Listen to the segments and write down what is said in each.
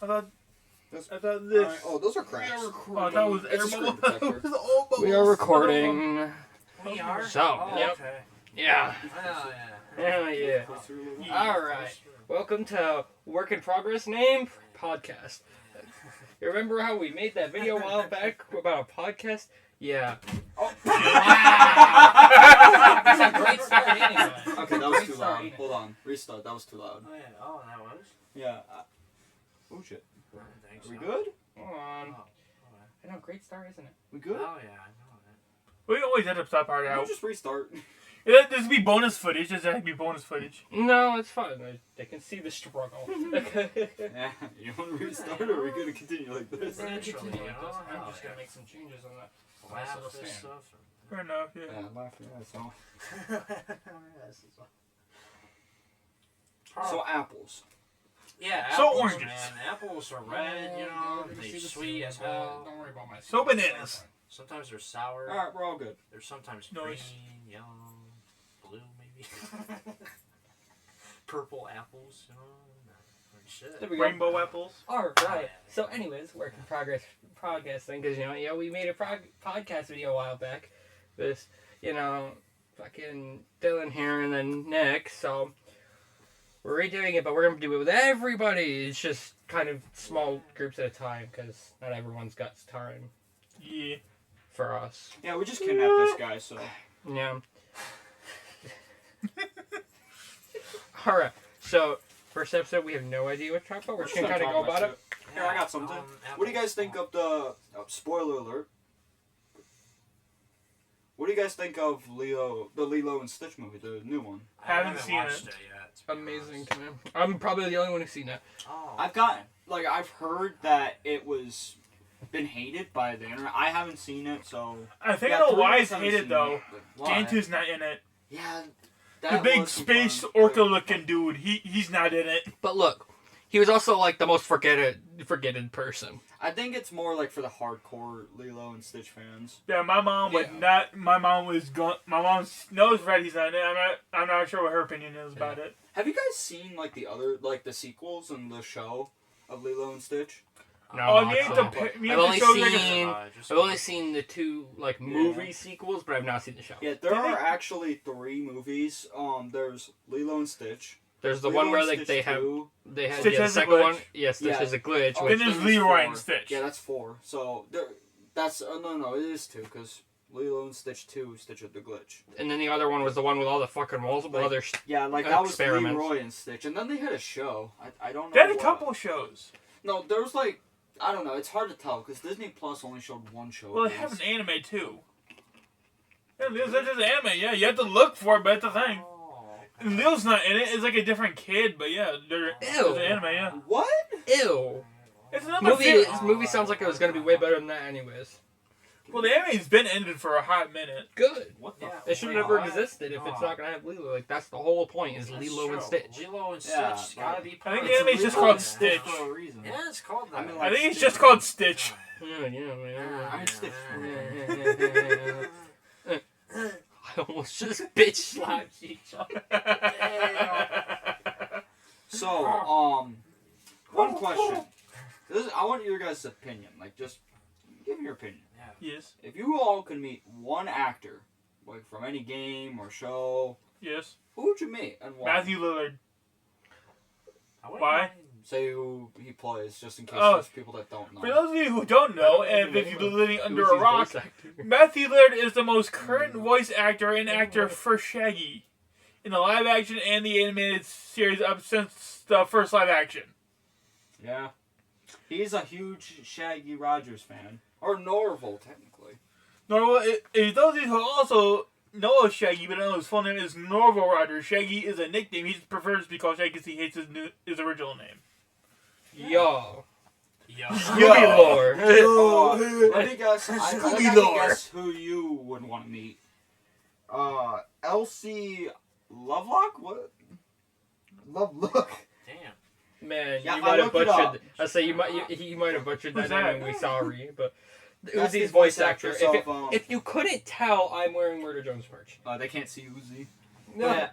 I thought this. Oh, those are cracks. Oh, that was air bubble. That was all bubbles. We are recording. We are? So, Oh, yep. okay. Yeah. Oh, yeah. Hell yeah. Alright. Welcome to Work in Progress Name Podcast. You remember how we made that video a while back about a podcast? Yeah. Oh. Wow. That's a great start anyway. Okay, that was Great too start loud. anyway. Hold on. Restart. That was too loud. Oh, yeah. Oh, that was? Yeah. Oh, shit. Thanks. Are we good? Hold on. Oh, I know, great start, isn't it? We good? oh, yeah, I know that. We always end up that part We'll out. just restart. This would be bonus footage. This would be bonus footage. No, it's fine. They can see the struggle. Yeah. You want to restart or are we going to continue like this? We're gonna Naturally, continue you like know? this. I'm Oh, just gonna make some changes on that. Laugh Nice at little this stand. stuff. Fair enough, yeah. Yeah, laughing at so. Oh. So apples. Yeah, So apples, oranges. man. Apples are red, you know, they're sweet as hell. Don't worry about my So bananas. Sometimes they're sour. Alright, we're all good. They're sometimes No, green, it's- yellow, blue, maybe. Purple apples, you know. Shit. There we go. Rainbow apples. Alright. So anyways, work in progress thing, because, we made a podcast video a while back. This, fucking Dylan here and then Nick, so we're redoing it, but we're going to do it with everybody. It's just kind of small groups at a time, because not everyone's got time Yeah. for us. Yeah, we just kidnapped this guy, so. Yeah. Alright, so first episode, we have no idea what to talk about. We're just going to kind of go about it. Here, I got something. What do you guys think of the... spoiler alert. What do you guys think of the Lilo and Stitch movie, the new one? I Haven't seen watched it. yet. to be Amazing honest. to me. I'm probably the only one who's seen it. Oh, I've got... I've heard that it was... been hated by the internet. I haven't seen it, so... I think Yeah, I know three why of it's us haven't hated, seen though. it, but why? Gantu's not in it. Yeah, The that big was some space fun. orca-looking dude, he's not in it. But look, he was also like the most forgetted person. I think it's more like for the hardcore Lilo and Stitch fans. Yeah, my mom was Yeah. not. My mom was gone. My mom knows Freddy's not in it. I'm not sure what her opinion is about it. Have you guys seen the other the sequels and the show of Lilo and Stitch? No, Oh, not you have so. to. You I've have only to show like seen- Just I've only seen the two movie sequels, but I've not seen the show. Yeah, there are actually 3 movies. There's Lilo and Stitch. There's the Lilo one where and like Stitch they 2. had Stitch the has a second one. glitch. Yes, Stitch Yeah. has a glitch. Oh, which- Then there's there's Leroy 4. and Stitch. Yeah, that's 4. So that's no, it is 2 because Lilo and Stitch 2, Stitch of the Glitch. and then the other one was the one with all the fucking multiple Like, other. Yeah, that was Experiments. Leroy and Stitch, and then they had a show. I don't know. They had a what. couple shows. No, there was I don't know. It's hard to tell because Disney Plus only showed one show. Well, at they have least. an anime too. Yeah, Leo's just anime. Yeah, you have to look for it, but it's a thing. Oh, And Leo's not in it. It's like a different kid, but yeah, it's an anime. Yeah, What? Ew. it's another This series. movie sounds like it was gonna be way better than that, anyways. Well, the anime's been ended for a hot minute. Good. What the? Yeah. It should Wait, have never what? existed if it's not gonna have Lilo. Like that's the whole point is That's Lilo and true. Stitch. Lilo and Stitch Yeah, gotta be. I think part the of anime's it. just Lilo called and Stitch. For a reason. Yeah, it's called that. I mean, I like, think it's Stitch. just called Stitch. I'm Stitch. I almost just bitch slapped each other. So, one question. I want your guys' opinion. Just give me your opinion. Yes. If you all could meet one actor, from any game or show, Yes. who would you meet and why? Matthew Lillard. I wouldn't Why? mind- Say who he plays, just in case Oh. there's people that don't know. For those of you who don't know, and if you've been living under a rock, Matthew Lillard is the most current voice actor and actor for Shaggy in the live action and the animated series up since the first live action. Yeah. He's a huge Shaggy Rogers fan. Or Norval, technically. Norval, those of you who also know Shaggy but don't know his full name is Norval Rogers. Shaggy is a nickname. He prefers to be called Shaggy because he hates his original name. Yo. Yeah. Scooby lore. Let me guess. I'd like to Lore. guess who you would want to meet. Elsie Lovelock? What? Lovelock. Damn. Man, Yeah, you I might have looked it up. butchered. I say he might have butchered Who's that name, that? and we sorry, but That's Uzi's his voice voice actor. actor, so If you couldn't tell, I'm wearing Murder Jones merch. They can't see Uzi. No.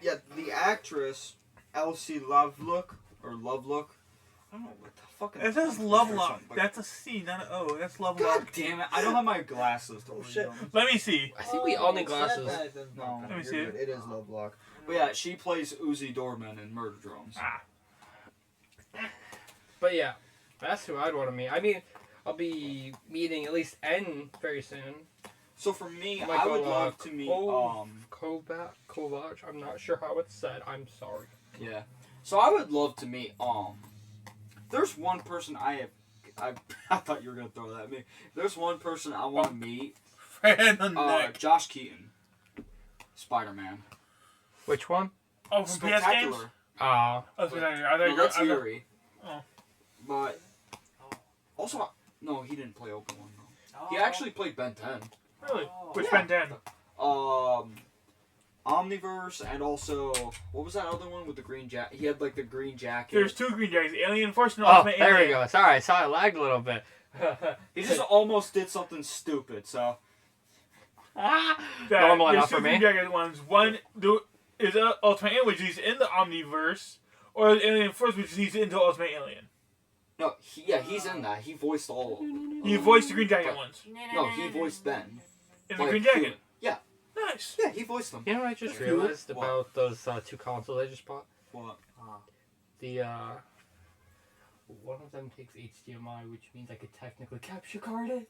Yeah, the actress Elsie Lovelock or Lovelock. I don't know what the fucking. It says Lovelock. That's a C, not an O. That's God Lovelock. damn it! I don't have my glasses. To read shit. them. Let me see. I think we all need glasses. No, Let me You're see good. it. It is Lovelock. but yeah, she plays Uzi Dorman in Murder Drones. Ah. But yeah, that's who I'd want to meet. I mean, I'll be meeting at least N very soon. So for me, Oh my I would God, love to meet. Kovac. I'm not sure how it's said. I'm sorry. Yeah. So I would love to meet. There's one person I thought you were gonna throw that at me. There's one person I want to meet. Fan on the neck. Josh Keaton, Spider-Man. Which one? Oh, from PS games? Spectacular. Oh, Oh, sorry. No, that's Fury. Oh. But also, no, he didn't play Open One though. Oh. He actually played Ben 10. Really? Which Yeah. Ben 10? Omniverse, and also what was that other one with the green jacket? He had like the green jacket. There's two Green Jackets. Alien Force and oh, Ultimate there we Alien. go. Sorry, I saw I lagged a little bit. He just almost did something stupid. So That- Normal there's enough two for me. Green Jacket ones. One is Ultimate Alien, which he's in the Omniverse, or Alien Force, which he's into Ultimate Alien. no, he's in that. He voiced all. He voiced the Green Jacket But- ones No, he voiced Ben. in the Like, Green Jacket. Yeah, Nice. yeah, he voiced them. You know what I just What? realized What? about those two consoles I just bought? What? The, one of them takes HDMI, which means I could technically capture card it.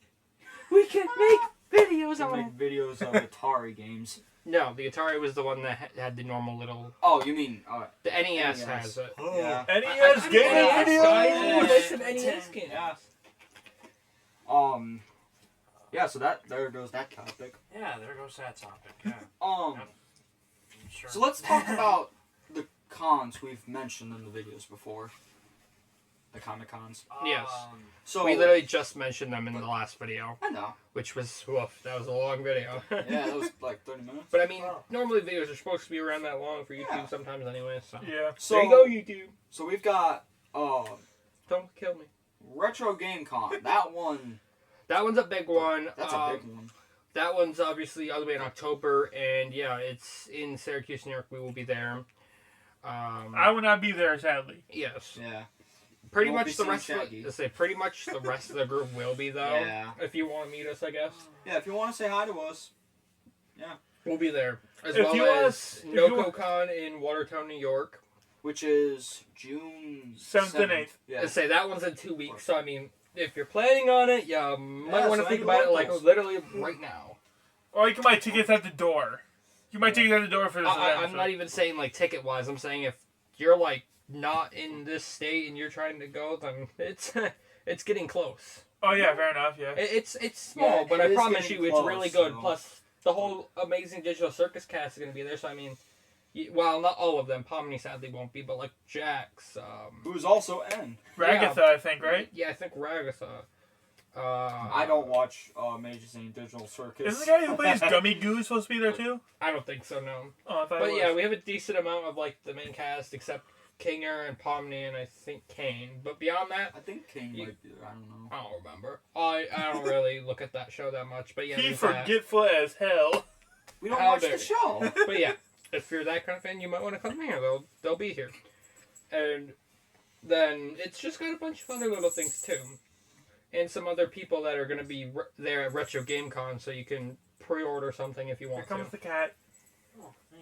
We can make videos To on make it. videos of Atari games. No, the Atari was the one that had the normal little... Oh, you mean? The NES NES. has it. Yeah. NES gaming NES, video. guys. Yeah. There's some NES games. Yeah. Yeah. So there goes that topic. Yeah, there goes that topic. Yeah. So let's talk about the cons we've mentioned in the videos before. The Comic Cons. Yes. So We literally just mentioned them in the last video, I know. which was, woof, that was a long video. Yeah, that was like 30 minutes. But I mean, normally videos are supposed to be around that long for YouTube Yeah. sometimes anyway, so. Yeah. So There you go, YouTube. So we've got Don't kill me. Retro Game Con. That one. That one's a big one. That's a big one. That one's obviously all the way in October, and yeah, it's in Syracuse, New York. We will be there. I will not be there, sadly. Yes. Yeah. Pretty Won't much be the rest. seeing Of Shaggy. the, let's say pretty much the rest of the group will be though. Yeah. If you want to meet us, I guess Yeah. If you want to say hi to us. we'll be there. As If well you want as us- if you want- NocoCon in Watertown, New York. Which is June 7th and 8th. Yeah. Let's say that one's in 2 weeks. So I mean, if you're planning on it, you might Yeah, want to so think any about it like locals. literally right now. Or you can buy tickets at the door. You might tickets at the door for this event. I'm not even saying like ticket wise. I'm saying if you're like not in this state and you're trying to go, then it's it's getting close. Oh yeah, fair enough. Yeah. It's small, Yeah, but it I is promise getting you, close, it's really good. so- Plus, the whole amazing digital circus cast is going to be there. So I mean, well, not all of them. Pomni sadly won't be, but like Jax. Who's also N. Ragatha, I think, right? Yeah, I think Ragatha. I don't watch Magazine Digital Circus. Isn't the guy who plays Gummy Goo supposed to be there too? I don't think so. No. Oh, I thought But it yeah, was. we have a decent amount of like the main cast, except Kinger and Pomni and I think Kane. But beyond that, I think King might be there. I don't know. I don't remember. I don't really look at that show that much. But yeah, He there's that. forgetful as hell. We don't How watch dare the you. show. But yeah, if you're that kind of fan, you might want to come here. They'll be here, and then it's just got a bunch of other little things too, and some other people that are gonna be there at Retro Game Con, so you can pre-order something if you Here want comes to. the cat.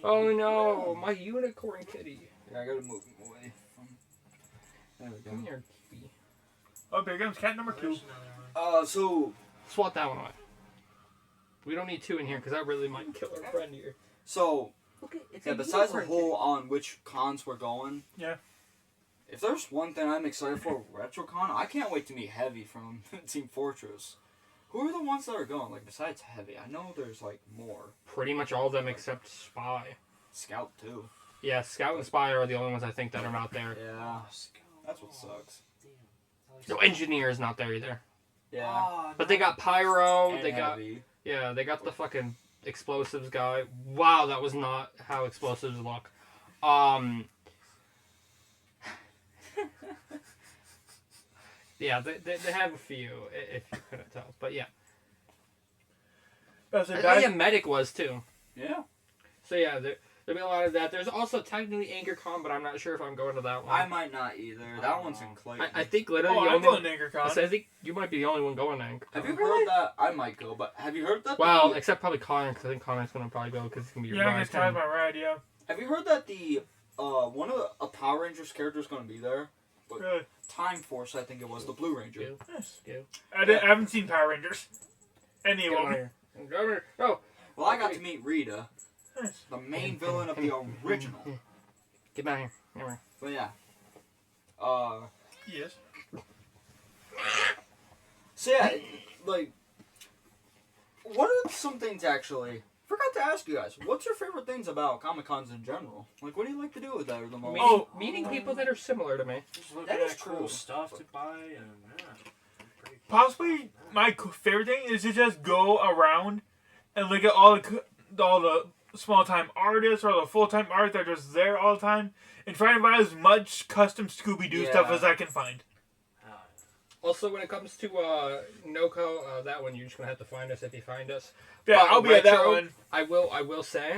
Oh no, my unicorn kitty! Yeah, I gotta move him away. There we Come go. here, kitty. Oh, here comes cat number 2. There's another one. So Swat that one away. We don't need two in here because that really might kill our friend here. Look at it's yeah. a Besides the unicorn whole on which cons we're going. Yeah. If there's one thing I'm excited for RetroCon, I can't wait to meet Heavy from Team Fortress. Who are the ones that are going? Like besides Heavy, I know there's like more. Pretty much all of them except Spy. Scout too. Yeah, Scout and Spy are the only ones I think that are not there. Yeah. Oh, Scout. That's what sucks. No, Engineer is not there either. Yeah. Oh, But they got Pyro. And They got Heavy. they got the fucking explosives guy. Wow, that was not how explosives look. Yeah, they have a few if you couldn't tell, but yeah. That's a I guy. think Medic was too. Yeah. So yeah, There'll be a lot of that. There's also technically AnchorCon, but I'm not sure if I'm going to that one. I might not either. That one's in Clayton. I think literally Oh, the I'm only going to AnchorCon. I think you might be the only one going to AnchorCon. Have you heard that? I might go, but have you heard that? Well, except probably Connor, because I think Connor's going to probably go because it's going to be your Yeah, I ride guess Ty's time. my ride, yeah. Have you heard that one of a Power Rangers character is going to be there? Really? Time Force, I think it was, the Blue Ranger. Go. Nice. Go. I haven't seen Power Rangers. Any Get of over them. here. Get over here. Oh, Well, I got to meet Rita, Nice. the main villain of the original. get down here. Come here. But yeah. Yes. So yeah, like, what are some things actually? Forgot to ask you guys. What's your favorite things about Comic Cons in general? Like, what do you like to do with that the most? Oh. Meeting people that are similar to me. Just looking That is at cool cool. stuff to buy and yeah. Pretty cool. Possibly my favorite thing is to just go around and look at all the small time artists or the full time artists that are just there all the time and try and buy as much custom Scooby Doo stuff Yeah. as I can find. Also, when it comes to NOCO, that one you're just gonna have to find us if you find us. Yeah, But I'll be at that retro, one. I will say,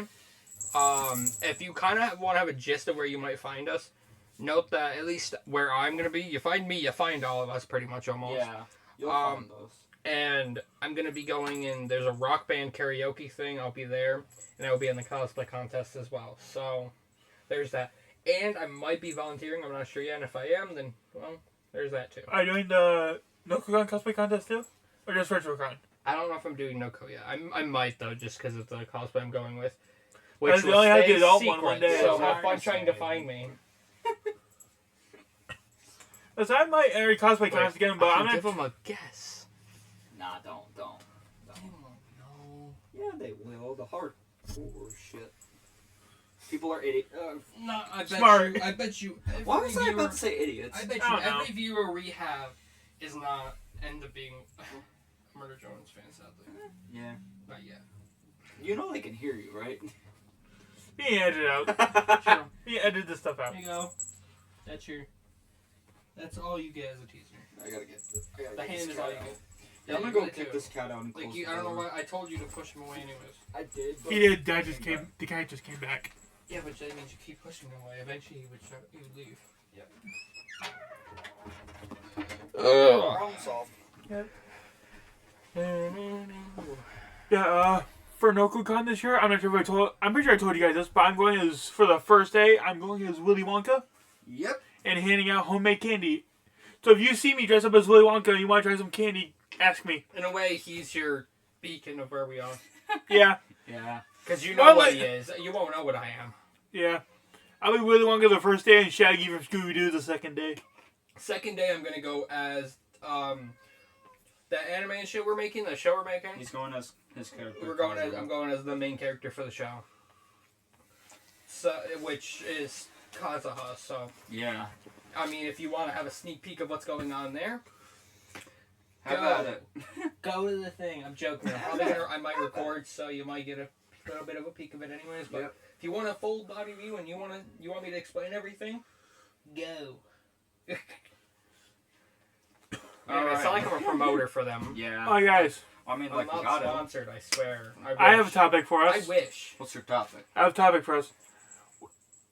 if you kind of want to have a gist of where you might find us, note that at least where I'm gonna be, you find me, you find all of us pretty much almost. Yeah, you'll Um, find those. And I'm gonna be going in. There's a rock band karaoke thing. I'll be there, and I'll be in the cosplay contest as well. So there's that. And I might be volunteering. I'm not sure yet. And if I am, then well, there's that too. Are you doing the NokoCon cosplay contest too? Or just RetroCon? I don't know if I'm doing NOCO yet. I might though, just because of the cosplay I'm going with. Because Which they will only have stay the adult secret. one day, So so have fun hard to trying to say. find me. Because I might enter cosplay Wait, contest again, but I I'm can not. give them a guess. Nah, don't. No. Yeah, they will. The hardcore shit. People are idiots. No, I bet Smart. you. I bet you. Every Why was I viewer, about to say idiots? I bet I you don't know. every viewer we have is not end up being a Murder Jones fan, sadly. Yeah. Not yet. You know they can hear you, right? You can edit it out. Sure. You can edit this stuff out. There you go. That's all you get as a teaser. I gotta get this. I gotta The get hand this is cat all you out. get. Yeah, I'm you gonna go really kick do. this cat out and close Like you, the I don't know door. why I told you to push him away anyways. I did. But He did. Dad just came. The guy just came back. Yeah, but that means you keep pushing him away. Eventually, he would leave. Problem solved. Yeah. For NokoCon this year, I'm not sure if I told. I'm pretty sure I told you guys this, but I'm going as for the first day. I'm going as Willy Wonka Yep. and handing out homemade candy. So if you see me dressed up as Willy Wonka and you want to try some candy, ask me. In a way, he's your beacon of where we are. Yeah. Yeah. Because you know Well, what like- he is. You won't know what I am. Yeah. I'll be Willy Wonka the first day and Shaggy from Scooby Doo the second day. Second day, I'm gonna go as the anime shit we're making, the show we're making. He's going as his character. I'm going as the main character for the show. So, which is Kazuha. So, Yeah. I mean, if you want to have a sneak peek of what's going on there, How Go. about it? go to the thing. I'm joking. I might record, so you might get a little bit of a peek of it, anyways. But Yep. if you want a full body view and you want me to explain everything, go. Anyway, I sound like I'm a promoter for them. Yeah. Oh, guys. I mean, I'm like, we not got it. sponsored, I swear. I have a wish. topic for I us. wish. What's your topic? I have a topic for us.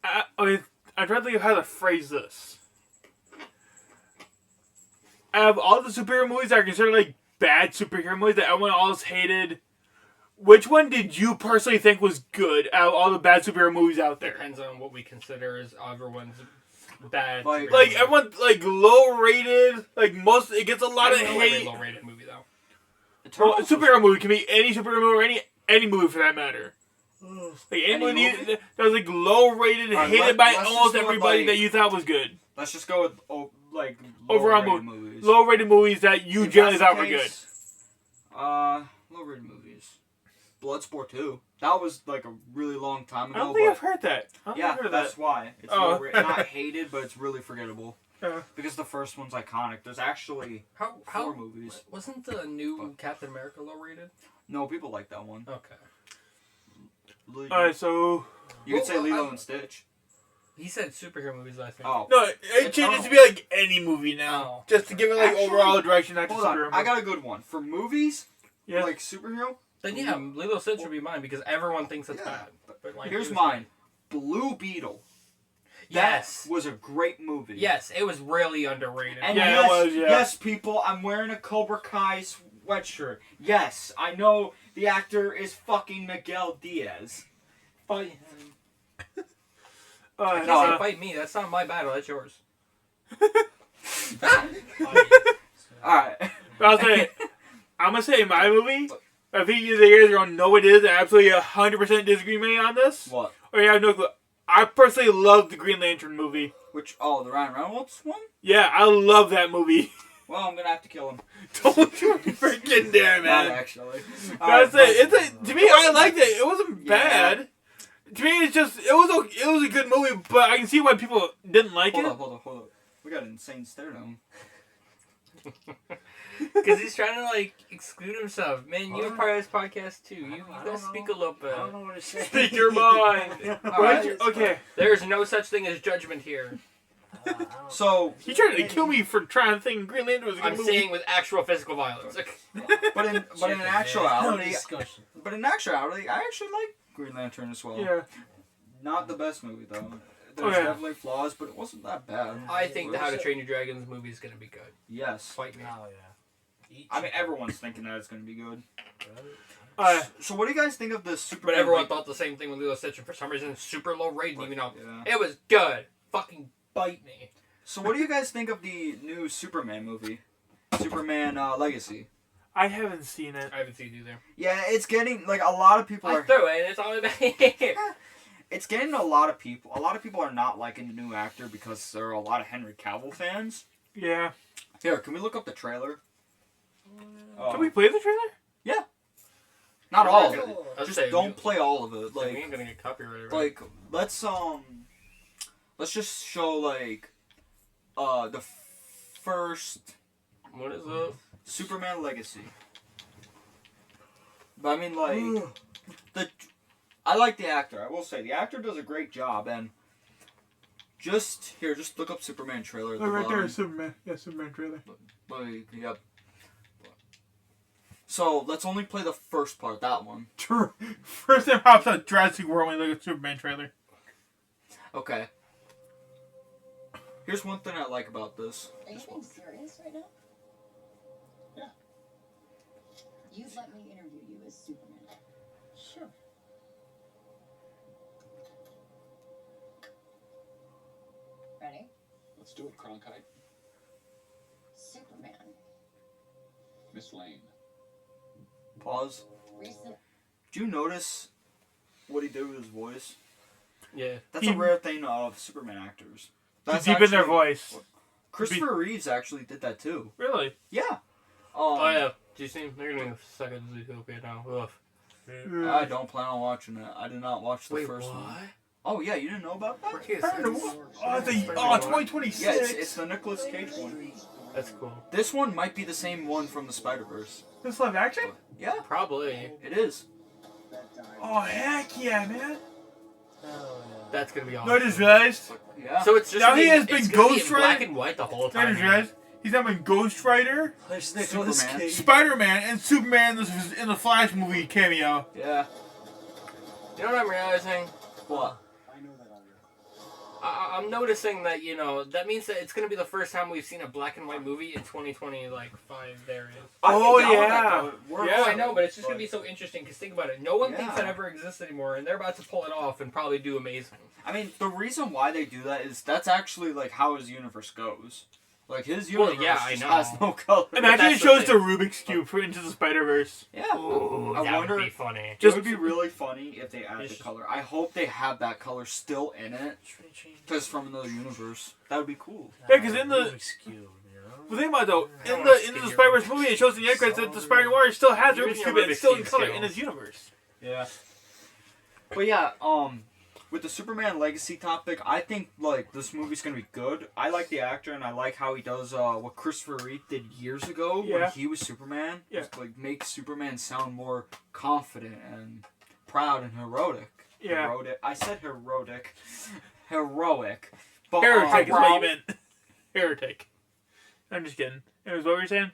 I'd try to think of how to phrase this. Out of all the superhero movies that are considered like bad superhero movies that everyone else hated, which one did you personally think was good out of all the bad superhero movies out there? Depends on what we consider as everyone's bad. Like- superhero Like movie. everyone like low rated, like most it gets a lot I of don't know every hate. low-rated movie though. Well, a Eternals was- superhero movie can be any superhero movie or any movie for that matter. Like any Any movie movie? that was like low rated, Alright, hated by let's just almost go with, everybody like- that you thought was good. Let's just go with like Overall low-rated movies. Low rated movies that you If generally that's thought the were good. case, low-rated movies. Bloodsport 2. That was like a really long time I ago. don't think but I've heard that. I don't think yeah, I've heard that's that. why it's Oh. not hated, but it's really forgettable Yeah. because the first one's iconic. There's actually How four movies. wasn't the new Captain America low-rated? No, people like that one. Okay. Alright, so You could say Well, Lilo I- and Stitch. He said superhero movies, I think. Oh, no, it changes to be like any movie now, Oh. just to give it like Actually, overall direction, not just hold on. superhero. I got a good one for movies. Yeah. Like superhero. Then yeah, Lilo and Stitch would be mine because everyone thinks it's Yeah. bad. But like, Here's it was mine. Blue Beetle. Yes. That was a great movie. Yes, it was really underrated. And Yeah, yes, it was, yeah. yes, people, I'm wearing a Cobra Kai sweatshirt. Yes, I know the actor is fucking Miguel Diaz. Fight him. I can't no, say fight me. That's not my battle. That's yours. Alright. I'll say, I'm gonna say my movie. I think you guys are gonna know what it is. And absolutely 100% disagree with me on this. What? Or you have no clue. I personally love the Green Lantern movie. Which, the Ryan Reynolds one? Yeah, I love that movie. Well, I'm gonna have to kill him. Don't you freaking dare, Not man. actually. That's it. To me, I liked it. It wasn't Yeah. bad. To me, it's just it was a good movie, but I can see why people didn't like Hold it. up. We got an insane stare down. Because he's trying to, like, exclude himself. Man, you're What? part of this podcast, too. You I gotta don't speak know. a little bit. I don't know what to say. Speak your mind. Alright. Okay. There's no such thing as judgment here. So, He tried to kill me for trying to think Green Lantern was a good I'm movie. saying with actual physical violence. but in No actuality, discussion. I actually like Green Lantern as well. Yeah. Not the best movie though. There's Okay. definitely flaws, but it wasn't that bad. I think the How to Train Your Dragons movie is gonna be good. Yes. Fight me. Oh yeah. Eat I mean, everyone's thinking that it's gonna be good. So, what do you guys think of the Superman? But everyone thought the same thing with Lilo Stitch, and for some reason, it's super low rating, even though Yeah. it was good. Fucking bite me. So, what do you guys think of the new Superman movie, Superman Legacy? I haven't seen it. I haven't seen it either. Yeah, it's getting like a lot of people I are. threw it, and it's all about It's getting a lot of people. A lot of people are not liking the new actor because there are a lot of Henry Cavill fans. Yeah. Here, can we look up the trailer? Can we play the trailer? Not all of it. I'll Just say, don't play all of it. we Like, ain't gonna get copyrighted. Right? let's just show like, the first What is it? Superman Legacy. But I mean, like, I like the actor. I will say the actor does a great job, and just look up Superman trailer. At the bottom. Superman. Yeah, Superman trailer. Like, yep. So let's only play the first part. That one. First time pops up Jurassic World when you look at Superman trailer. Okay. Here's one thing I like about this. Are you being serious right now? Yeah. You'd let me interview you as Superman. Sure. Ready? Let's do it, Cronkite. Superman. Miss Lane. Pause. Recent. Do you notice what he did with his voice? Yeah. That's a rare thing of Superman actors. That's Deep in their actually- voice. Christopher Reeves actually did that too. Really? Yeah. Oh yeah. Do you see? They're doing a second Zootopia now. Ugh. I don't plan on watching it. I did not watch the Wait, first what? one. Oh yeah, you didn't know about that? Oh, 2026. Yeah, it's the Nicolas Cage one. That's cool. This one might be the same one from the Spider-Verse. This live action? Yeah, Probably. it is. Oh, heck yeah, man. That's gonna be awesome. No, I just realized. Yeah. So it's just Now gonna he be- has it's been gonna be Ghost in black Rider. and white the whole I time. just realized he's now been Ghost Rider, There's Nicolas Superman. Cage. Spider-Man, and Superman in the Flash movie cameo. Yeah. You know what I'm realizing? What? I know that already. I'm noticing that, you know, that means that it's gonna be the first time we've seen a black and white movie in 2020, like 5 areas. Oh, I'm down with yeah. that, though. It works. Oh, I know, but it's just gonna be so interesting because think about it. No one thinks Yeah. that ever exists anymore, and they're about to pull it off and probably do amazing. I mean, the reason why they do that is that's actually like how his universe goes. Like his Well, universe yeah, I just know. has no color. Imagine that's it the shows thing. the Rubik's Cube for Into the Spider-Verse. Yeah. Ooh, I that wonder- would be funny. It would be really funny if they add the Just- color. I hope they have that color still in it, because from another universe. That would be cool. Yeah, 'cause in the- Rubik's Cube, you know? But think about it, though, I don't in wanna the Into the skip Spider-Verse movie, it shows in the end credits that the Spider-Noir still has the Even Rubik's your Cube and it's Rubik's still in Cube color skills. in his universe. Yeah. But yeah, with the Superman Legacy topic, I think like this movie's gonna be good. I like the actor and I like how he does what Christopher Reeve did years ago when Yeah. he was Superman. Yeah. Just, like make Superman sound more confident and proud and heroic. Yeah. Heroic. I said heroic. Heroic. But, Heretic is what you meant. Heretic. I'm just kidding. Anyways, what were you saying?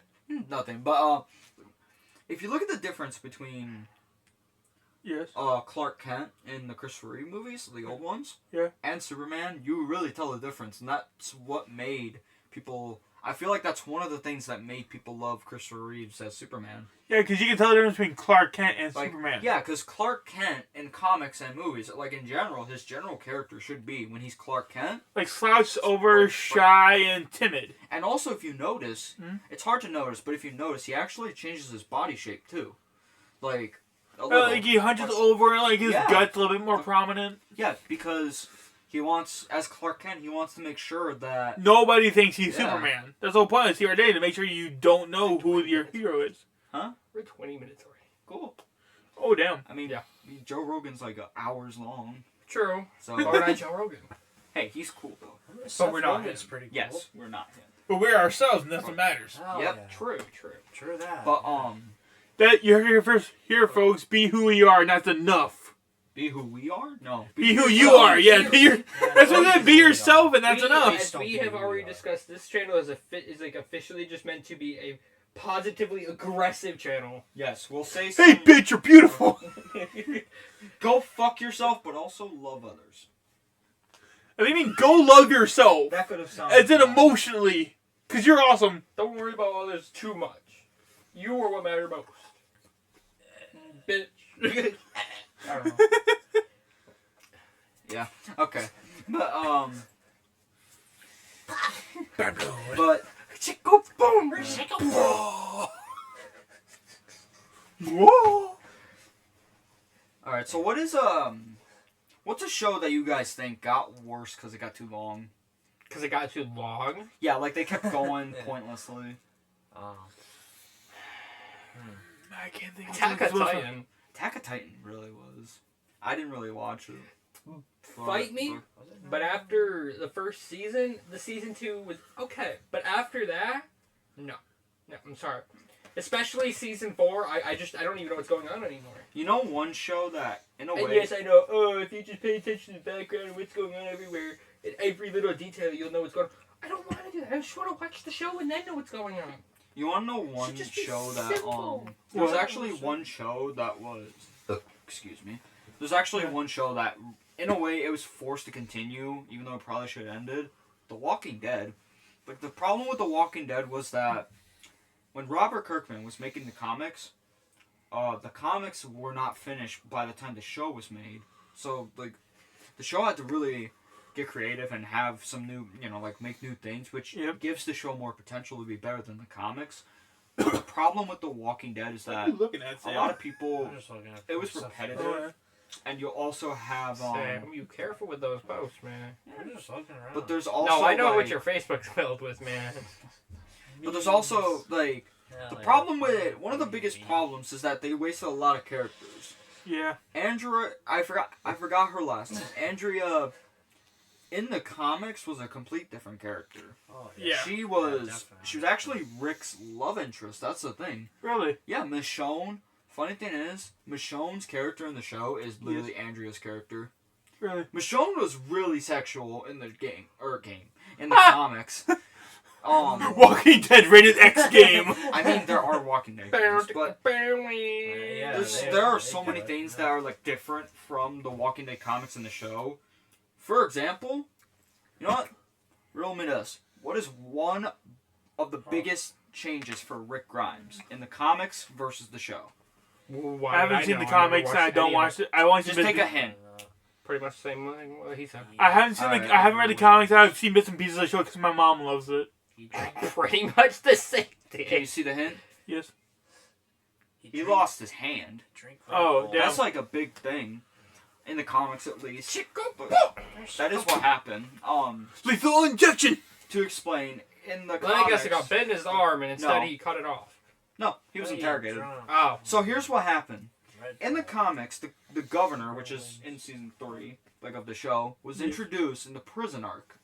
Nothing. But if you look at the difference between Yes. Clark Kent in the Christopher Reeve movies, the old ones, Yeah. and Superman, you really tell the difference, and that's what made people. I feel like that's one of the things that made people love Christopher Reeves as Superman. Yeah, because you can tell the difference between Clark Kent and Like, Superman. yeah, because Clark Kent in comics and movies, like in general, his general character should be when he's Clark Kent. Like slouched over, shy, and timid. And also, if you notice, Mhm. it's hard to notice, but if you notice, he actually changes his body shape too. Like, a little. Like he hunches over, and like his Yeah. gut's a little bit more prominent. Yeah, because he wants, as Clark Kent, he wants to make sure that. Nobody thinks he's Yeah. Superman. That's the whole point of this here today, to make sure you don't know who your hero is. We're 20 minutes already. Cool. Oh, damn. I mean, Yeah. Joe Rogan's like hours long, True. so. But we're not Joe Rogan. Hey, he's cool though. But we're not It's pretty cool. Yes, we're not him. But we're ourselves, and that's what matters. Hell Yep. yeah. True, true. True that. But That you're here first. Here, folks, be who you are, and that's enough. be who we are? No. Be who you are. Yeah, be your, that's what it is. Be yourself, and that's We- enough. As we have already discussed, this channel is is like officially just meant to be a positively aggressive channel. Yes, we'll say. Hey, some- bitch, you're beautiful. Go fuck yourself, but also love others. I mean, go love yourself. That could have sounded. As in emotionally. Because you're awesome. Don't worry about others too much. You are what matter most. Bitch. I don't know. Yeah. Okay. But But Chico boom. Whoa. all right. So what is what's a show that you guys think got worse because it got too long? Because it got too long. Yeah, like they kept going pointlessly. I can't think of Attack on something. Titan. Attack of Titan really was. I didn't really watch it. Fight me? But after the first season, the season 2 was okay. But after that, no. No, I'm sorry. Especially season 4, I don't even know what's going on anymore. You know one show that, in a And way, yes, I know, if you just pay attention to the background and what's going on everywhere, in every little detail, you'll know what's going on. I don't want to do that. I just want to watch the show and then know what's going on. you want to know one just be show that simple. there was What? actually one show that was excuse me. There's actually one show that, in a way, it was forced to continue, even though it probably should have ended. The Walking Dead. Like, the problem with The Walking Dead was that when Robert Kirkman was making the comics were not finished by the time the show was made. So, like, the show had to really get creative and have some new, like, make new things, which Yep. gives the show more potential to be better than the comics. But the problem with The Walking Dead is What that are you looking at, a Sam? lot of people, I'm just looking at it was stuff. repetitive. Oh, yeah. and you'll also have, Sam, you careful with those posts, man. I'm just looking around. but there's also, No, I know like, what your Facebook's filled with, man. but there's also, like, Hell the yeah. problem with it, one of the biggest problems is that they wasted a lot of characters. Yeah. Andrea, I forgot her last name. Andrea, in the comics, was a complete different character. Oh, Yeah. She was definitely. actually Rick's love interest. That's the thing. Really? Yeah, Michonne. Funny thing is, Michonne's character in the show is literally Andrea's character. Really? Michonne was really sexual in the in the comics. Walking Dead rated X game. I mean, there are Walking Dead games, but Yeah, there are they so many could, things yeah. that are like different from the Walking Dead comics in the show. For example, you know what? Riddle me this: what is one of the biggest changes for Rick Grimes in the comics versus the show? Why I would haven't seen know? the I never comics, and I watched don't any of watch it. I want to Just take a hint. Pretty much the same thing what he said. I haven't seen Alright. I haven't read the comics. I've seen bits and pieces of the show because my mom loves it. Pretty much the same Can you thing. see the hint? Yes. He lost his hand. Oh, damn. That's like a big thing in the comics, at least. But that is what happened. Lethal injection. To explain, in the Well, I comics, guess he got bit in his arm and instead No. he cut it off. no, he was interrogated. Oh. So here's what happened. In the comics, the governor, which is in season 3, like of the show, was introduced in the prison arc.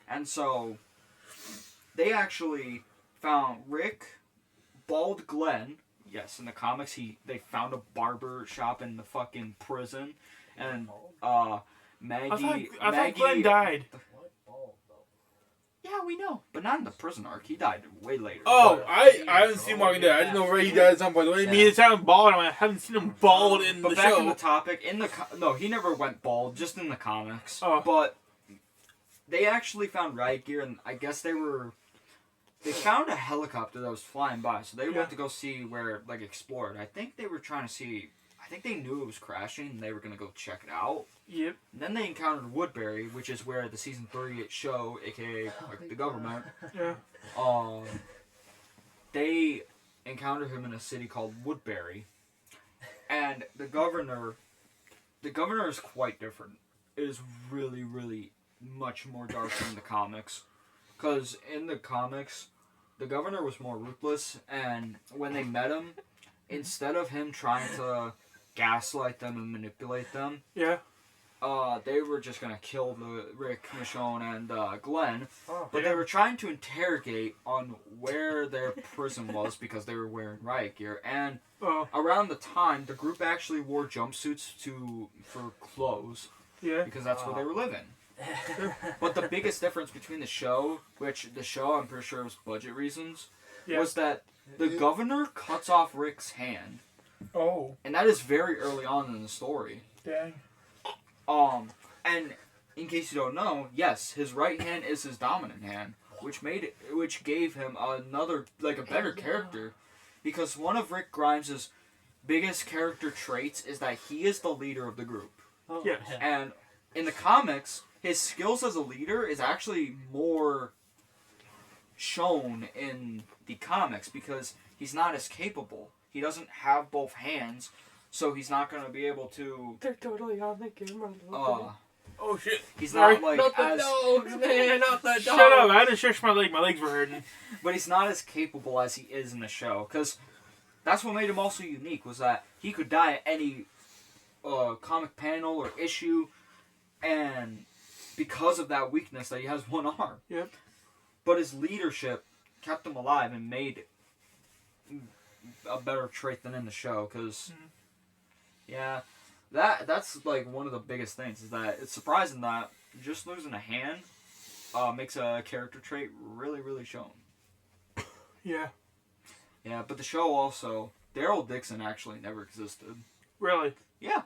And so they actually found Rick, Bald Glenn. Yes, in the comics they found a barber shop in the fucking prison, and Maggie. I thought Glenn died. Yeah, Yeah, we know. But not in the prison arc. He died way later. Oh, I haven't seen Walking Dead. I didn't know Ray died at some point. What do you mean? It's having bald. I haven't seen him bald in But the back show. in the topic, no, he never went bald, just in the comics. Oh. But they actually found riot gear, and I guess they found a helicopter that was flying by, so they went to go see where, like, explore it. I think they were trying to see, I think they knew it was crashing, and they were going to go check it out. Yep. And then they encountered Woodbury, which is where the season 3 show, aka like the government, Yeah. they encounter him in a city called Woodbury, and the governor is quite different. It is really, really much more dark than the comics, because in the comics, the governor was more ruthless, and when they met him, instead of him trying to gaslight them and manipulate them, Yeah. they were just gonna kill Rick, Michonne, and Glenn. Oh, But they were trying to interrogate on where their prison was because they were wearing riot gear. And Oh. around the time, the group actually wore jumpsuits for clothes Yeah. because that's where they were living. But the biggest difference between the show, which the show I'm pretty sure was budget reasons, was that the governor cuts off Rick's hand. Oh. And that is very early on in the story. Dang. And in case you don't know, yes, his right hand is his dominant hand, which gave him another, like, a better character, because one of Rick Grimes' biggest character traits is that he is the leader of the group. Oh, Yes. And in the comics, his skills as a leader is actually more shown in the comics because he's not as capable. He doesn't have both hands, so he's not going to be able to. They're totally on the camera. Oh shit. He's Sorry. not like Not the as. dogs, man, not the dogs. Shut up! I had to stretch my leg. My legs were hurting. But he's not as capable as he is in the show, because that's what made him also unique, was that he could die at any comic panel or issue, and because of that weakness that he has one arm. Yep. But his leadership kept him alive and made a better trait than in the show, because yeah, that's like one of the biggest things, is that it's surprising that just losing a hand makes a character trait really, really shown. Yeah. Yeah, but the show also, Daryl Dixon actually never existed. Really? Yeah.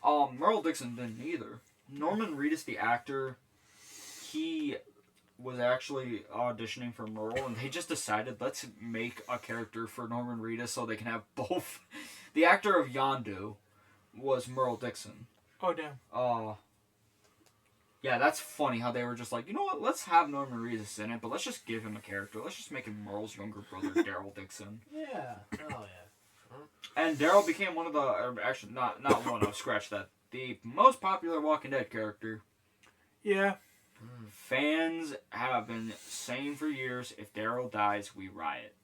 Merle Dixon didn't either. Norman Reedus, the actor, he was actually auditioning for Merle, and they just decided, let's make a character for Norman Reedus so they can have both. The actor of Yondu was Merle Dixon. Oh damn. Yeah, that's funny how they were just like, you know what, let's have Norman Reedus in it, but let's just give him a character. Let's just make him Merle's younger brother, Daryl Dixon. Yeah. Oh yeah. And Daryl became one of the, or actually not one of, scratch that, the most popular Walking Dead character. Yeah. Fans have been saying for years, if Daryl dies, we riot.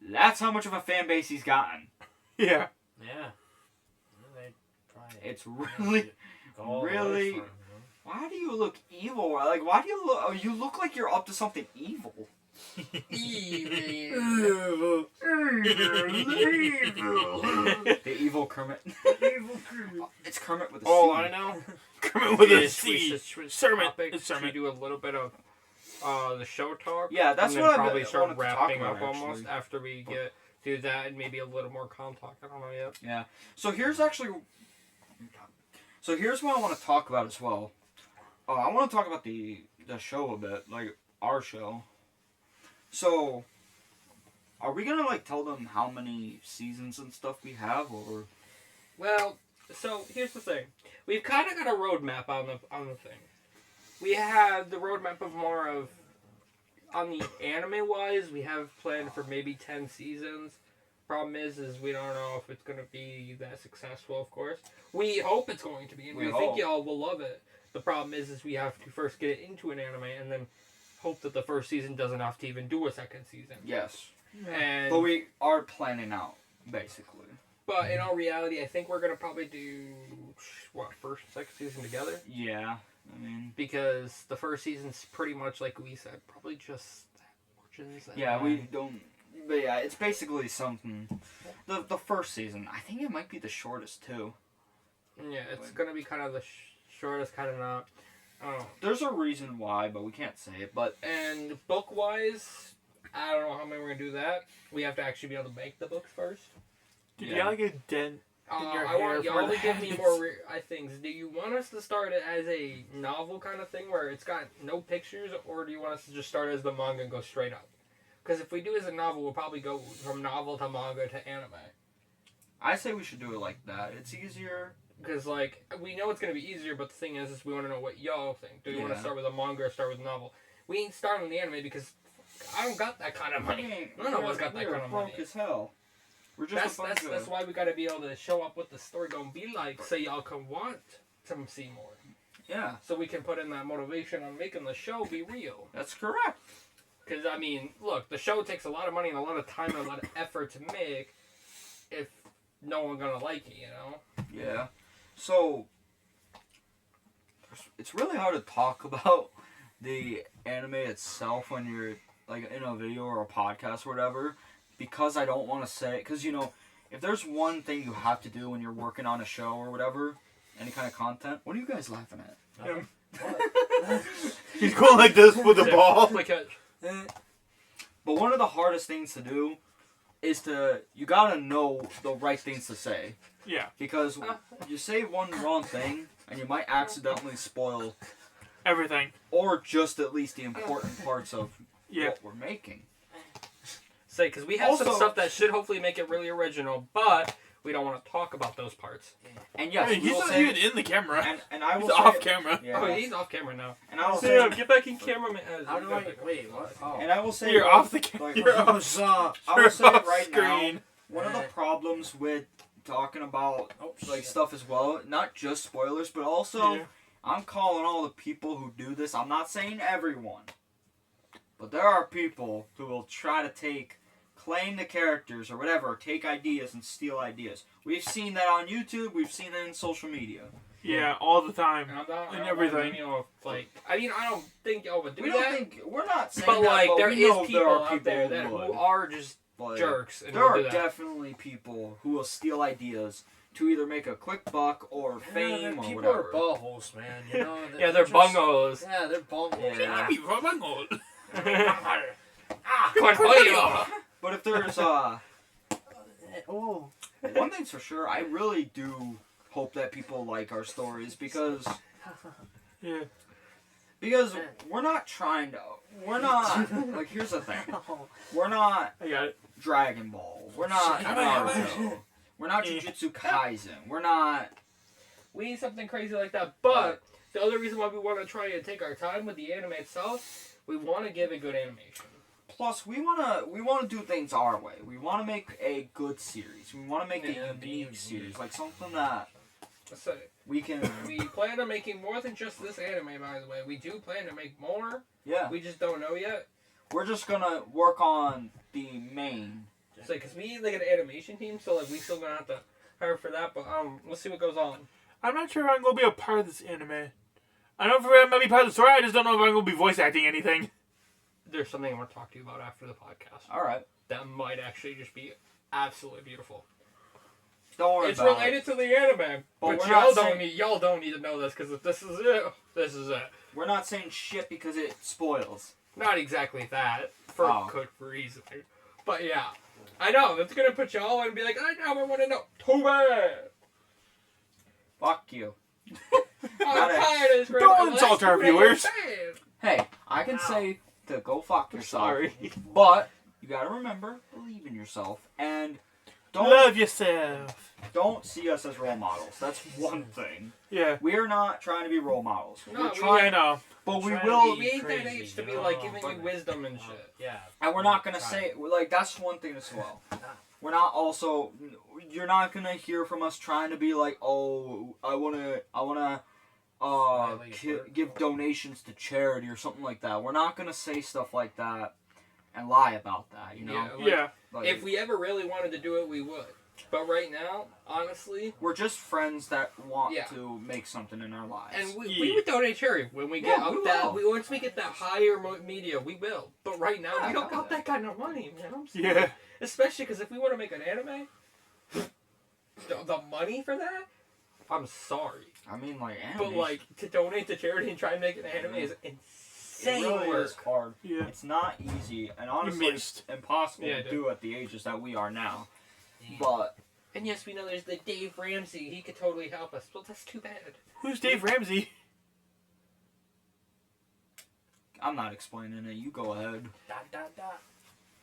That's how much of a fan base he's gotten. Yeah. Yeah. Well, they try it. It's really, Go all the way really. for 'em, Why do you look evil? Like, why do you look? Oh, you look like you're up to something evil. Evil. The evil Kermit. It's Kermit with a C. Oh, I know. Coming with a Yes, we C. should switch Sermon. topics. It's Should we sermon. do a little bit of the show talk? Yeah, that's and what then I probably start wanted to talk wrapping about, up almost actually. after we get do that and maybe a little more con talk. I don't know yet. Yeah. So here's what I want to talk about as well. I want to talk about the show a bit, like our show. So, are we gonna like tell them how many seasons and stuff we have, or? Well, so here's the thing. We've kind of got a roadmap on the thing. We have the roadmap of more of on the anime wise. We have planned for maybe 10 seasons. Problem is we don't know if it's going to be that successful. Of course, we hope it's going to be, and we think hope. y'all will love it. The problem is we have to first get it into an anime, and then hope that the first season doesn't have to even do a second season. Yes. And But we are planning out, basically. but in all reality, I think we're gonna probably do first and second season together. Yeah. I mean. Because the first season's pretty much like we said, probably just origins. And Yeah, we don't. But yeah, it's basically something. The first season, I think it might be the shortest too. Yeah, it's gonna be kind of the shortest, kind of not. Oh. There's a reason why, but we can't say it. But And book wise, I don't know how many we're gonna do that. We have to actually be able to make the books first. Dude, Yeah. you got like a dent in your I want hair y'all for to give me that. more things. Do you want us to start it as a novel kind of thing where it's got no pictures, or do you want us to just start as the manga and go straight up? Because if we do as a novel, we'll probably go from novel to manga to anime. I say we should do it like that. It's easier. Because, like, we know it's going to be easier, but the thing is we want to know what y'all think. Do we want to Yeah. start with a manga or start with a novel? We ain't starting with the anime because I don't got that kind of money. None of us got that We're kind of broke money. as hell. We're just That's why we got to be able to show up what the story going to be like so y'all can want to see more. Yeah, So we can put in that motivation on making the show be real. that's correct. Because, I mean, look, the show takes a lot of money and a lot of time and a lot of effort to make if no one's going to like it, you know? Yeah. So, it's really hard to talk about the anime itself when you're, like, in a video or a podcast or whatever, because I don't want to say, because, you know, if there's one thing you have to do when you're working on a show or whatever, any kind of content, what are you guys laughing at? Him. He's going like this with the ball. Because But one of the hardest things to do is you gotta know the right things to say. Yeah. Because you say one wrong thing, and you might accidentally spoil, Everything. or just at least the important parts of Yeah. what we're making. say, because we have some Also- stuff that should hopefully make it really original, but we don't want to talk about those parts. And yes, Hey, he's we'll not say, even in the camera. and I will He's say, off camera. Yeah. Oh, he's off camera now. And I will Sam, say, get back in camera, man. How do I... Wait, what? Oh. and I will say, You're off the camera. like, You're I off, was, I you're will say it off right now. screen. One of the problems with talking about Oh, like shit. stuff as well, not just spoilers, but also Yeah. I'm calling all the people who do this. I'm not saying everyone, but there are people who will try to claim the characters or whatever, take ideas and steal ideas. We've seen that on YouTube. We've seen it in social media. Yeah, all the time. And I'm not, And I don't everything. You know, like, I mean, I don't think y'all would do We that. don't think we're not saying but that, like, but there we is know people there are out there people that who who would. are just But jerks. And there will are do that. definitely people who will steal ideas to either make a quick buck or fame or people whatever. are buttholes, man. You know. Yeah, they're just- bungos. Yeah, they're bungos. Yeah. Hey, Romano. Cornholio. But if there's Oh. one thing's for sure, I really do hope that people like our stories because Yeah. we're not trying to. We're not like. Here's the thing. We're not I got it. Dragon Ball. We're not Naruto. We're not Jujutsu Kaisen. We're not. We need something crazy like that. But the other reason why we want to try and take our time with the anime itself, we want to give it good animation. Plus, we wanna do things our way. We wanna make a good series. We wanna make Yeah, a unique series, like something that So we can. we plan on making more than just this anime, by the way. We do plan to make more. Yeah, We just don't know yet. we're just gonna work on the main. So, because we need like an animation team, so like we still gonna have to hire for that. But we'll see what goes on. I'm not sure if I'm going to be a part of this anime. I know if I'm going to be part of the story, I just don't know if I'm going to be voice acting anything. There's something I want to talk to you about after the podcast. All right, That might actually just be absolutely beautiful. don't worry It's about related it. to the anime, but we're y'all not don't saying- need to know this because if this is it, this is it. We're not saying shit because it spoils. Not exactly that for Oh. good reason, but yeah, I know it's gonna put y'all and be like, I want to know. Too bad. Fuck you. I'm Got it. tired of this. Don't insult our viewers. Hey, I can Ow. say to go fuck yourself. Sorry. But you gotta remember, believe in yourself, and don't Love yourself. don't see us as role models. That's one thing. Yeah. We're not trying to be role models. No, We're we- trying, I know. but we trying to will. be- We ain't that Crazy, age to be you know? like giving you But- wisdom and shit. Yeah. And we're not gonna Try. say like that's one thing as well. We're not also. You're not gonna hear from us trying to be like, oh, I wanna give donations to charity or something like that. We're not gonna say stuff like that and lie about that. You know. Yeah. Like, Yeah. Like, If we ever really wanted to do it, we would. But right now, honestly, we're just friends that want Yeah. to make something in our lives. and we Yeah. would donate charity when we get Yeah, up we that. will. Once we get that higher media, we will. But right now, Yeah, we don't hell got yeah. that kind of money, man. I'm sorry. Yeah. Especially because if we want to make an anime, the money for that, I'm sorry. I mean, like, But animation. like to donate to charity and try and make an anime is it insane really work. is hard. Yeah. It's not easy, and honestly, missed. it's impossible Yeah, I to did. do at the ages that we are now. But And yes, we know there's the Dave Ramsey. He could totally help us, but that's too bad. Who's Dave Ramsey? I'm not explaining it. You go ahead.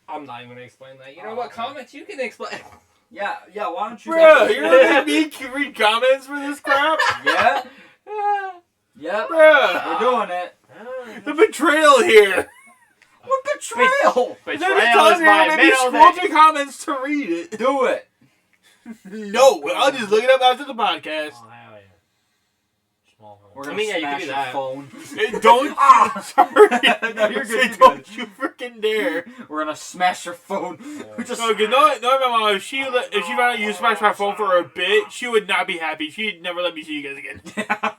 I'm not even gonna explain that. You know what? Comments you can explain. Yeah, why don't you? Bruh, you're gonna make me read comments for this crap? Yeah, yep. Bruh, We're doing it. the betrayal here. What betrayal? Then Betrayal it's on is here, my maybe middle scroll name. through comments to read it. Do it. No, I'll just look it up after the podcast. Oh, hell yeah. Small We're I gonna mean, yeah, you smash can do your that. phone. Hey, don't sorry. No, you're good, Say, you're don't you freaking dare. We're gonna smash your phone. We just. Okay, no, my mom. If she found out you smashed my phone for a bit, she would not be happy. She'd never let me see you guys again. Yeah.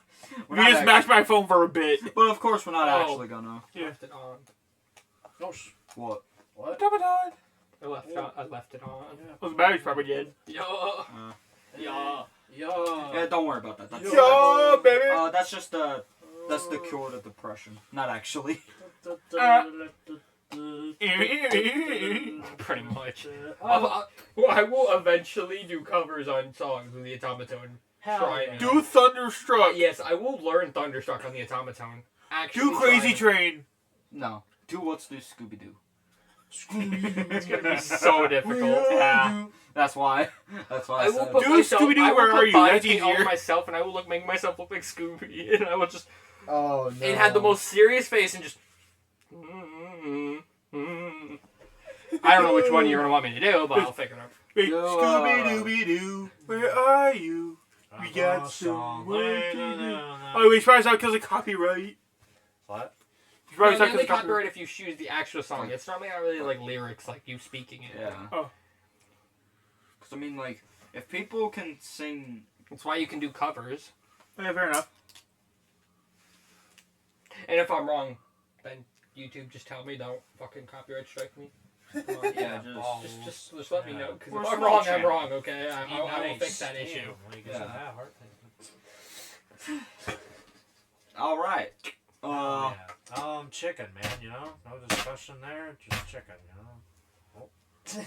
We're You not just smashed my phone for a bit. But of course, we're not Oh. actually gonna. Left it on. Oh, What? what? I left it on. Well, the battery's probably dead. Yo. Yeah. Yeah, don't worry about that. That's, Yo, baby. that's just that's the cure to depression. Not actually. Pretty much. I will eventually do covers on songs with the Automaton. Hell Try yeah. it. Do Thunderstruck. Yes, I will learn Thunderstruck on the Automaton. Actually, Do Crazy try Train. No. Do what's do Scooby Doo. It's gonna be so difficult. Yeah. That's why. That's why I, I will said put it. Do myself. Scooby-Doo, I will where put are you? body That's paint on easier. myself, and I will make myself look like Scooby, and I will just Oh no. and have the most serious face and just. I don't know which one you're gonna want me to do, but I'll figure it out. Wait, Yo, Scooby Dooby Doo, where are you? We got some work to do. Oh, we try to because of copyright. What? We try No, to they only because of copyright if you choose the actual song. It's normally not really like lyrics, like you speaking it. Yeah. Oh. Because I mean, like, if people can sing. That's why you can do covers. Yeah, fair enough. And if I'm wrong, then YouTube just tell me. Don't fucking copyright strike me. Come on, Yeah, just let me know. Because We're if a I'm small wrong, I'm channel. wrong. Okay, I will fix that issue. Yeah. Yeah. Alright. Yeah. Chicken, man. You know, no discussion there. Just chicken. You know.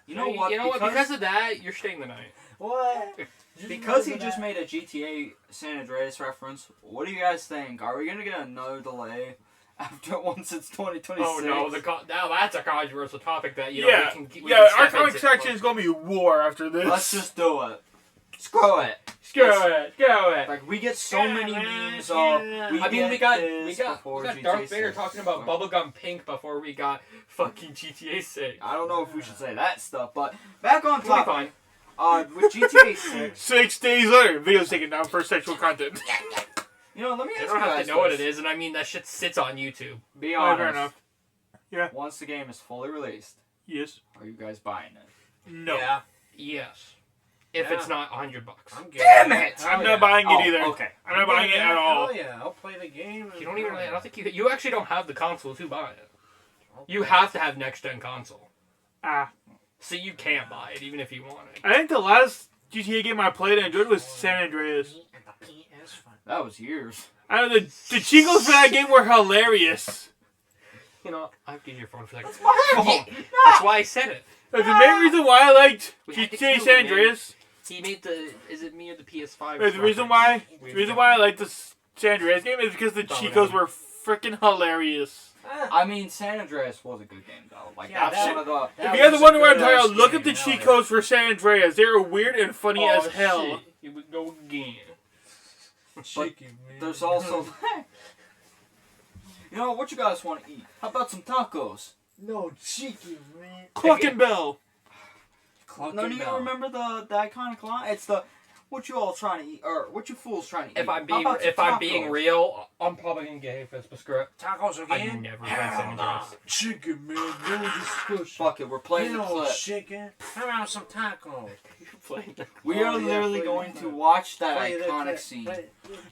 You know what? You know what? Because of that, you're staying the night. What? Because he just made a GTA San Andreas reference, what do you guys think? Are we gonna get another delay after once it's 2026? Oh no, now that's a controversial topic that Yeah, we can yeah. step Our comic into. section is gonna be war after this. Let's just do it. Screw it. Go it. Like we get so many memes of. I mean, we got before Darth GTA Vader 6. talking about bubblegum pink before we got fucking GTA 6. I don't know if we should say that stuff, but back on We'll be topic. fine. With GTA 6, 6 days later, video's taken down for sexual content. you know, let me You ask don't you have guys to know what this. it is, and I mean that shit sits on YouTube. Be Yeah, honest. fair enough. Yeah. Once the game is fully released, Yes. are you guys buying it? No. Yeah. Yes. If Yeah. it's not $100. I'm getting Damn it. it! Hell I'm yeah. not buying it Oh, either. okay. I'm not buying it at all. Hell yeah, I'll play the game. You don't even really, I don't think you actually don't have the console to buy it. You have to have next gen console. Ah. So you can't buy it even if you want it. I think the last GTA game I played and enjoyed was San Andreas. That was years. I know the Chicos for that game were hilarious. You know, I have to use your phone for a second. It's my fault. That's why I said it. That's the main reason why I liked We had to GTA kill San him, man. Andreas. He made the, is it me or the PS5? The reason why I liked the San Andreas game is because the Domino. Chicos were freaking hilarious. I mean, San Andreas was a good game, though. Like, Yeah, that's that- one of the... If you guys are wondering what I'm talking about, look up the Chicos for San Andreas. They're weird and funny as hell. Oh, Shit. Here we go again. Chicken, man. There's also... you know, what you guys want to eat? How about some tacos? No chicken, man. Cluck and Bell. No, do you remember the iconic line? It's the... What you all trying to eat? Or, what you fools trying to eat? If I'm How being about some if I'm being tacos? real, I'm probably gonna get hate for this, but screw it. Tacos I again? never went Hell San nah. Andreas. Chicken, man. No discussion. Fuck it, we're playing the No clip. chicken. How about some tacos? We are literally going to watch that Play the iconic clip. scene. Play-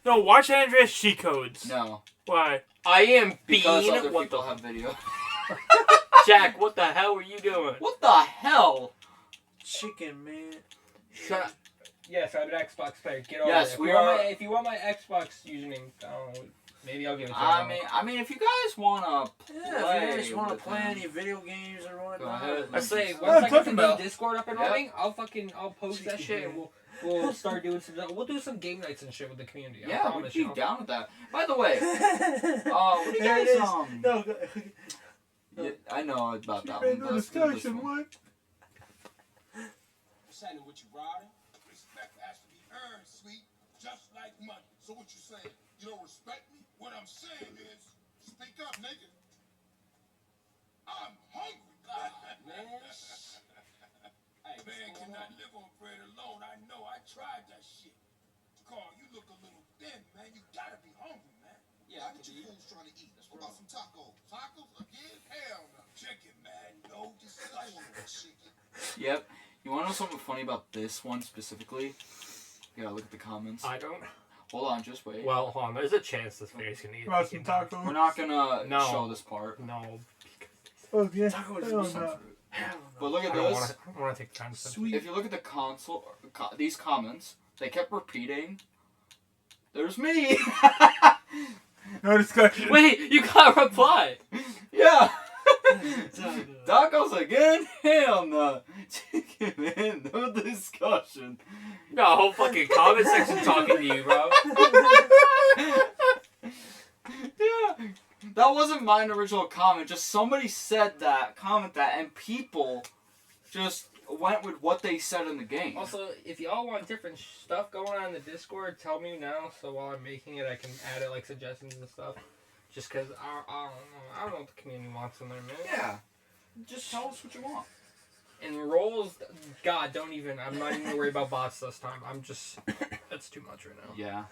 No, watch San Andreas cheat codes. No, Why? I am because being other what people the have video. Jack? What the hell were you doing? What the hell? Chicken, man. Shut up. Yes, I'm an Xbox player. Get over Yes, it. we are- If you want my Xbox username, maybe I'll give it to you. I mean, if you guys wanna play, Yeah, if you guys want to with play him, any video games or Go ahead. whatnot. I say What once I'm I get talking the about. Discord up and Yep. running, I'll post that shit and we'll start doing we'll do some game nights and shit with the community. I Yeah, we'd promise be you. down with that. By the way, what do you There it guys is. No, go- Yeah, I know about that Made one. no Let's do this discussion, one. what? What's happening with you, Ryder? Respect has to be earned, sweet, just like money. So what you saying? You don't respect me? What I'm saying is, speak up, nigga. I'm hungry, man. Hey, man cannot live on bread alone. I know. I tried that shit. Carl, you look a little thin, man. You gotta be hungry, man. Yeah, what you fools trying to eat? What about some tacos? Tacos again? Hell no. Chicken, man. No discussion. Chicken. Yep. You want to know something funny about this one specifically? You gotta look at the comments. I don't. Hold on, just wait. Well, hold on. There's a chance this video's gonna get About some taken down. tacos. We're not gonna No. show this part. No. Oh, yeah. Tacos Hell is no. some- But look I at don't this. want to take the time to Sweet. If you look at the console, these comments, they kept repeating. There's me. No discussion. Wait, you got a reply. Yeah. Tacos again? Hell no. Chicken, man. No discussion. No, whole fucking comment section talking to you, bro. Yeah. That wasn't mine original comment. Just somebody said that, comment that, and people just went with what they said in the game. Also, if y'all want different stuff going on in the Discord, tell me now. So while I'm making it, I can add it like suggestions and stuff. Just cause I don't know. I don't know what the community wants in there, man. Yeah. Just tell us what you want. And roles, God, don't even. I'm not even worried about bots this time. I'm just. That's too much right now. Yeah.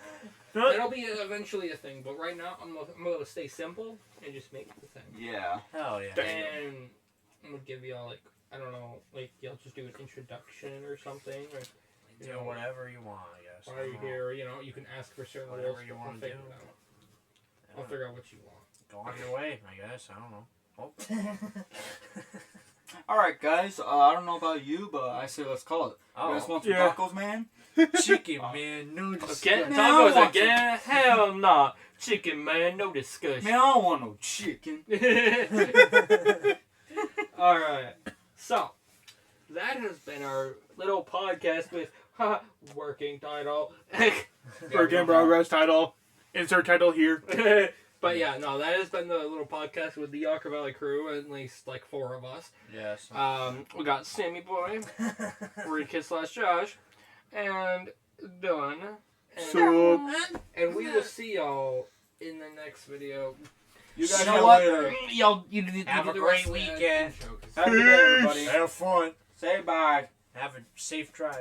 It'll be eventually a thing, but right now I'm gonna stay simple and just make it the thing. Yeah. Hell yeah. And I'm gonna give y'all like I don't know, like y'all just do an introduction or something, or Do whatever you want, I guess. why are you here? You know, you can ask for certain Whatever roles. you I'll wanna figure do. it out. I'll figure out what you want. Go on your way, I guess. I don't know. Alright, guys. I don't know about you, but I say let's call it. You guys want some Yeah. tacos, man? Chicken, man. No Again, discussion. Man, I don't tacos want again? Hell nah. Chicken, man, no discussion. Man, I don't want no chicken. Alright. So, that has been our little podcast with working title. Work in progress title. Insert title here. But yeah, no, that has been the little podcast with the Yocker Valley crew, at least like 4 of us. Yes. We got Sammy Boy, Rita/Josh, and Dylan. And we will see y'all in the next video. You guys See know you what? later. Y'all, you did Have a the great rest of that weekend. intro, 'cause- Have a good day, everybody. Have fun. Say bye. Have a safe drive.